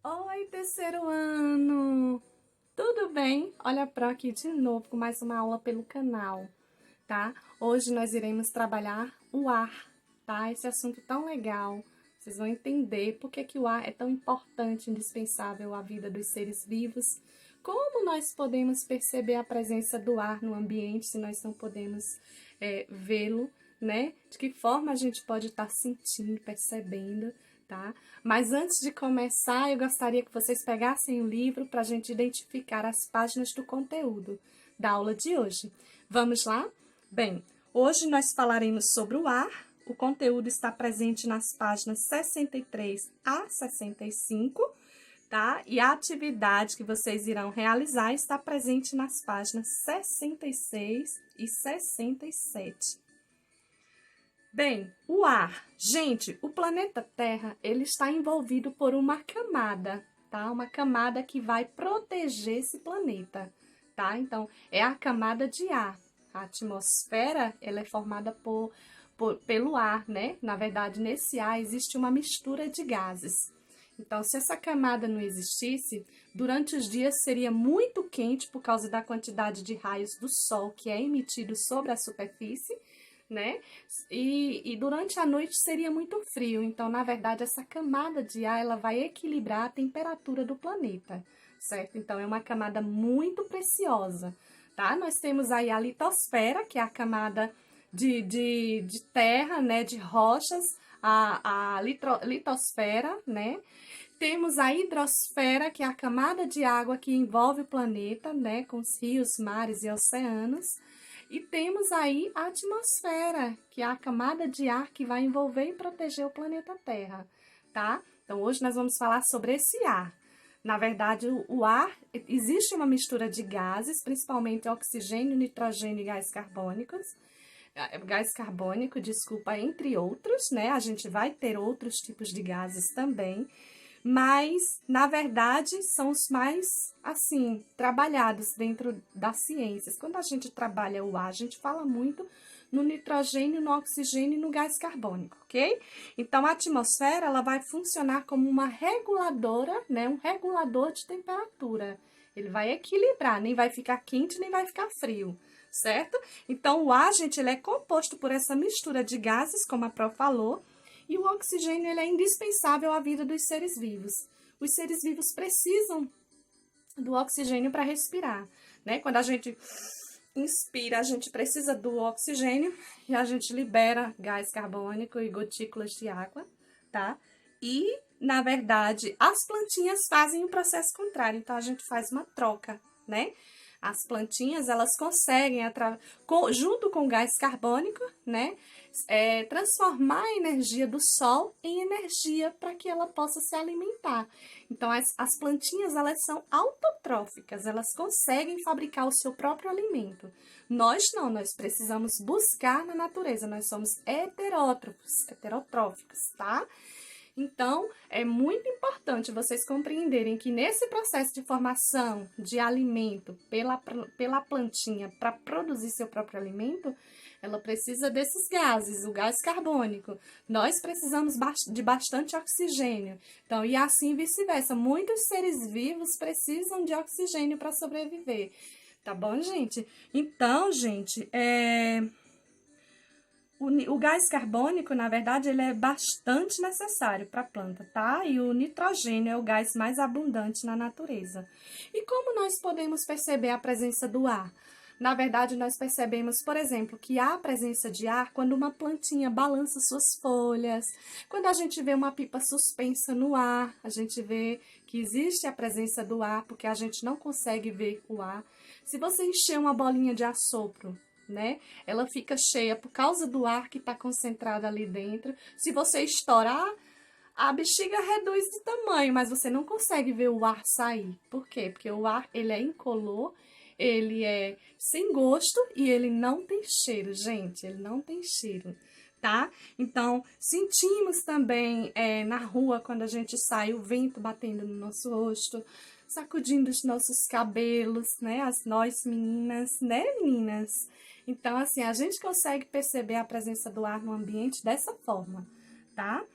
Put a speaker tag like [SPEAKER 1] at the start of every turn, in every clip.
[SPEAKER 1] Oi, terceiro ano! Tudo bem? Olha para aqui de novo com mais uma aula pelo canal, tá? Hoje nós iremos trabalhar o ar, tá? Esse assunto tão legal. Vocês vão entender por que o ar é tão importante, indispensável à vida dos seres vivos. Como nós podemos perceber a presença do ar no ambiente se nós não podemos vê-lo, né? De que forma a gente pode estar sentindo, percebendo, tá? Mas antes de começar, eu gostaria que vocês pegassem o livro para a gente identificar as páginas do conteúdo da aula de hoje. Vamos lá? Bem, hoje nós falaremos sobre o ar. O conteúdo está presente nas páginas 63 a 65, tá? E a atividade que vocês irão realizar está presente nas páginas 66 e 67. Bem, o ar. Gente, o planeta Terra, ele está envolvido por uma camada, tá? Uma camada que vai proteger esse planeta, tá? Então, é a camada de ar. A atmosfera, ela é formada pelo ar, né? Na verdade, nesse ar existe uma mistura de gases. Então, se essa camada não existisse, durante os dias seria muito quente por causa da quantidade de raios do Sol que é emitido sobre a superfície, né? E durante a noite seria muito frio. Então, na verdade, essa camada de ar ela vai equilibrar a temperatura do planeta, certo? Então, é uma camada muito preciosa, tá? Nós temos aí a litosfera, que é a camada de terra, né? De rochas, a litosfera, né? Temos a hidrosfera, que é a camada de água que envolve o planeta, né? Com os rios, mares e oceanos. E temos aí a atmosfera, que é a camada de ar que vai envolver e proteger o planeta Terra, tá? Então, hoje nós vamos falar sobre esse ar. Na verdade, o ar, existe uma mistura de gases, principalmente oxigênio, nitrogênio e gás carbônico, desculpa, entre outros, né? A gente vai ter outros tipos de gases também, mas, na verdade, são os mais, assim, trabalhados dentro das ciências. Quando a gente trabalha o ar, a gente fala muito no nitrogênio, no oxigênio e no gás carbônico, ok? Então, a atmosfera, ela vai funcionar como uma reguladora, né? Um regulador de temperatura. Ele vai equilibrar, nem vai ficar quente, nem vai ficar frio, certo? Então, o ar, gente, ele é composto por essa mistura de gases, como a Pro falou, e o oxigênio ele é indispensável à vida dos seres vivos. Os seres vivos precisam do oxigênio para respirar, né? Quando a gente inspira, a gente precisa do oxigênio e a gente libera gás carbônico e gotículas de água, tá? E, na verdade, as plantinhas fazem o processo contrário, então a gente faz uma troca, né? As plantinhas, elas conseguem, junto com o gás carbônico, né, transformar a energia do sol em energia para que ela possa se alimentar. Então, as plantinhas, elas são autotróficas, elas conseguem fabricar o seu próprio alimento. Nós não, nós precisamos buscar na natureza, nós somos heterotróficos, tá? Então, é muito importante vocês compreenderem que nesse processo de formação de alimento pela plantinha para produzir seu próprio alimento, ela precisa desses gases, o gás carbônico. Nós precisamos de bastante oxigênio. Então, e assim vice-versa. Muitos seres vivos precisam de oxigênio para sobreviver. Tá bom, gente? Então, gente, o gás carbônico, na verdade, ele é bastante necessário para a planta, tá? E o nitrogênio é o gás mais abundante na natureza. E como nós podemos perceber a presença do ar? Na verdade, nós percebemos, por exemplo, que há presença de ar quando uma plantinha balança suas folhas, quando a gente vê uma pipa suspensa no ar, a gente vê que existe a presença do ar, porque a gente não consegue ver o ar. Se você encher uma bolinha de assopro, né? Ela fica cheia por causa do ar que está concentrado ali dentro. Se você estourar, a bexiga reduz de tamanho, mas você não consegue ver o ar sair. Por quê? Porque o ar, ele é incolor, ele é sem gosto e ele não tem cheiro, gente. Ele não tem cheiro, tá? Então, sentimos também na rua, quando a gente sai, o vento batendo no nosso rosto, sacudindo os nossos cabelos, né? Nós meninas, né, meninas? Então, assim, a gente consegue perceber a presença do ar no ambiente dessa forma, tá?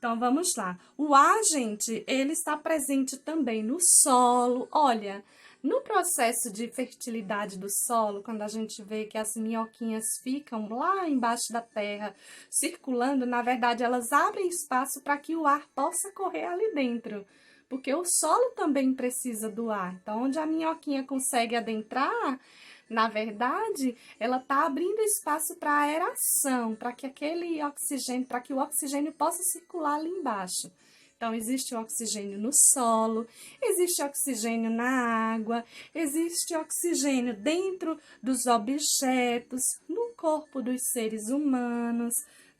[SPEAKER 1] Então, vamos lá. O ar, gente, ele está presente também no solo. Olha, no processo de fertilidade do solo, quando a gente vê que as minhoquinhas ficam lá embaixo da terra, circulando, na verdade, elas abrem espaço para que o ar possa correr ali dentro. Porque o solo também precisa do ar. Então, onde a minhoquinha consegue adentrar, na verdade, ela está abrindo espaço para a aeração, para que aquele oxigênio, para que o oxigênio possa circular ali embaixo. Então, existe o oxigênio no solo, existe oxigênio na água, existe oxigênio dentro dos objetos, no corpo dos seres humanos,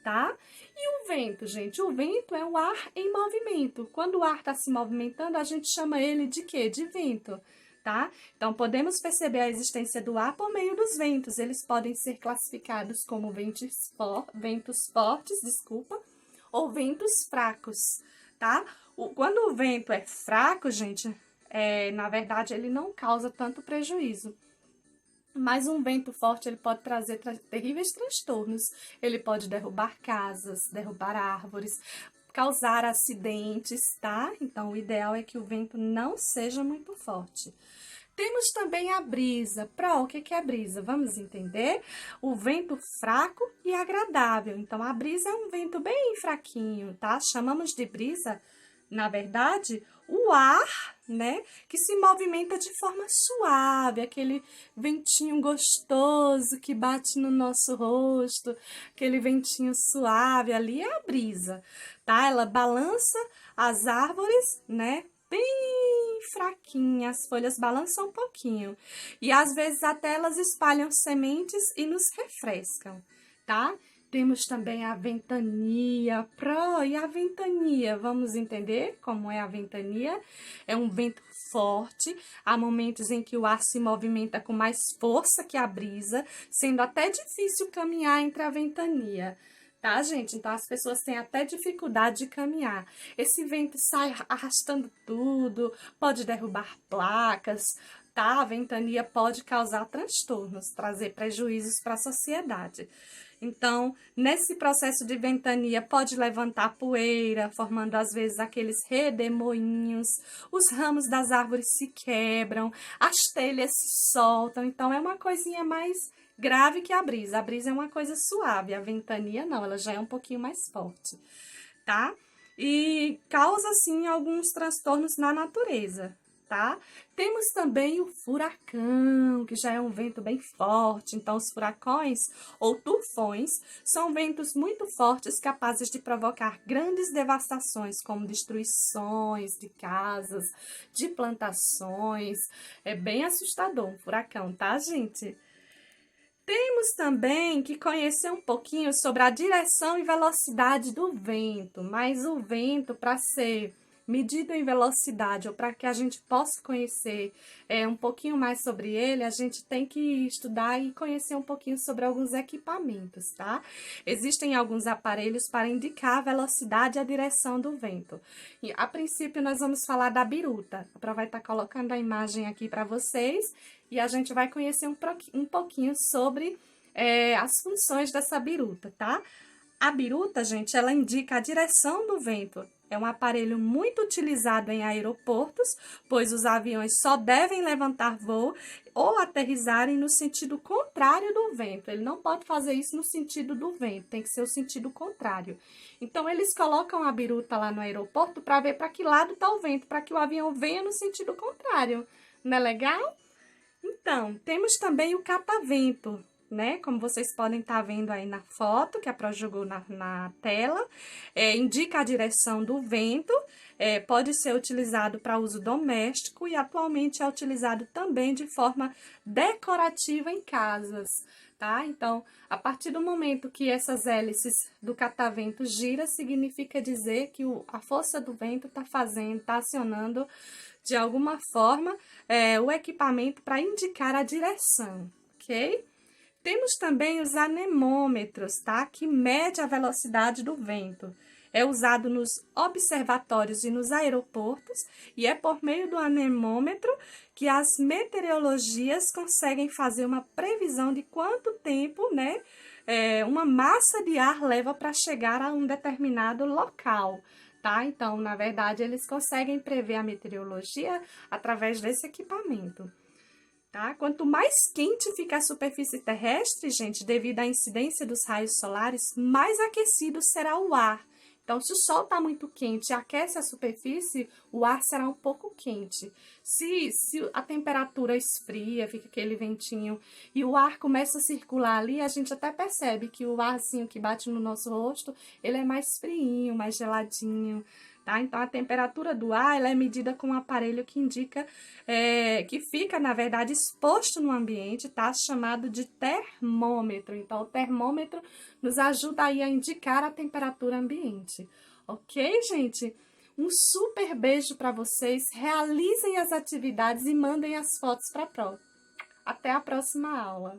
[SPEAKER 1] tá? E o vento, gente? O vento é o ar em movimento. Quando o ar está se movimentando, a gente chama ele de quê? De vento. Tá? Então, podemos perceber a existência do ar por meio dos ventos. Eles podem ser classificados como ventos fortes, desculpa, ou ventos fracos, tá? Quando o vento é fraco, gente, na verdade, ele não causa tanto prejuízo. Mas um vento forte, ele pode trazer terríveis transtornos. Ele pode derrubar casas, derrubar árvores, causar acidentes, tá? Então, o ideal é que o vento não seja muito forte. Temos também a brisa. O que é a brisa? Vamos entender? O vento fraco e agradável. Então, a brisa é um vento bem fraquinho, tá? Chamamos de brisa, na verdade, o ar, né, que se movimenta de forma suave, aquele ventinho gostoso que bate no nosso rosto, aquele ventinho suave ali é a brisa, tá? Ela balança as árvores, né, bem fraquinha, as folhas balançam um pouquinho. E às vezes até elas espalham sementes e nos refrescam, tá? Temos também a ventania. E a ventania, vamos entender como é a ventania? É um vento forte, há momentos em que o ar se movimenta com mais força que a brisa, sendo até difícil caminhar entre a ventania. Tá, gente? Então, as pessoas têm até dificuldade de caminhar. Esse vento sai arrastando tudo, pode derrubar placas, tá? A ventania pode causar transtornos, trazer prejuízos para a sociedade. Então, nesse processo de ventania, pode levantar poeira, formando às vezes aqueles redemoinhos, os ramos das árvores se quebram, as telhas se soltam. Então, é uma coisinha mais grave que a brisa. A brisa é uma coisa suave, a ventania não, ela já é um pouquinho mais forte, tá? E causa, sim, alguns transtornos na natureza, tá? Temos também o furacão, que já é um vento bem forte. Então, os furacões ou tufões são ventos muito fortes capazes de provocar grandes devastações, como destruições de casas, de plantações. É bem assustador um furacão, tá, gente? Temos também que conhecer um pouquinho sobre a direção e velocidade do vento, mas o vento, para ser medido em velocidade ou para que a gente possa conhecer um pouquinho mais sobre ele, a gente tem que estudar e conhecer um pouquinho sobre alguns equipamentos, tá? Existem alguns aparelhos para indicar a velocidade e a direção do vento. E, a princípio, nós vamos falar da biruta. A Pro vai estar colocando a imagem aqui para vocês e a gente vai conhecer um pouquinho sobre as funções dessa biruta, tá? A biruta, gente, ela indica a direção do vento. É um aparelho muito utilizado em aeroportos, pois os aviões só devem levantar voo ou aterrissarem no sentido contrário do vento. Ele não pode fazer isso no sentido do vento, tem que ser o sentido contrário. Então, eles colocam a biruta lá no aeroporto para ver para que lado está o vento, para que o avião venha no sentido contrário. Não é legal? Então, temos também o catavento, né? Como vocês podem estar vendo aí na foto que a Pro jogou na tela, indica a direção do vento, pode ser utilizado para uso doméstico e atualmente é utilizado também de forma decorativa em casas, tá? Então, a partir do momento que essas hélices do catavento giram, significa dizer que a força do vento está acionando de alguma forma o equipamento para indicar a direção, ok? Temos também os anemômetros, tá? Que mede a velocidade do vento. É usado nos observatórios e nos aeroportos e é por meio do anemômetro que as meteorologias conseguem fazer uma previsão de quanto tempo, né, uma massa de ar leva para chegar a um determinado local. tá? Então, na verdade, eles conseguem prever a meteorologia através desse equipamento, tá? Quanto mais quente fica a superfície terrestre, gente, devido à incidência dos raios solares, mais aquecido será o ar. Então, se o sol está muito quente e aquece a superfície, o ar será um pouco quente. Se a temperatura esfria, fica aquele ventinho, e o ar começa a circular ali, a gente até percebe que o arzinho que bate no nosso rosto, ele é mais friinho, mais geladinho, tá? Então, a temperatura do ar, ela é medida com um aparelho que indica, que fica, na verdade, exposto no ambiente, tá? Chamado de termômetro. Então, o termômetro nos ajuda aí a indicar a temperatura ambiente. Ok, gente? Um super beijo para vocês. Realizem as atividades e mandem as fotos para a prova. Até a próxima aula.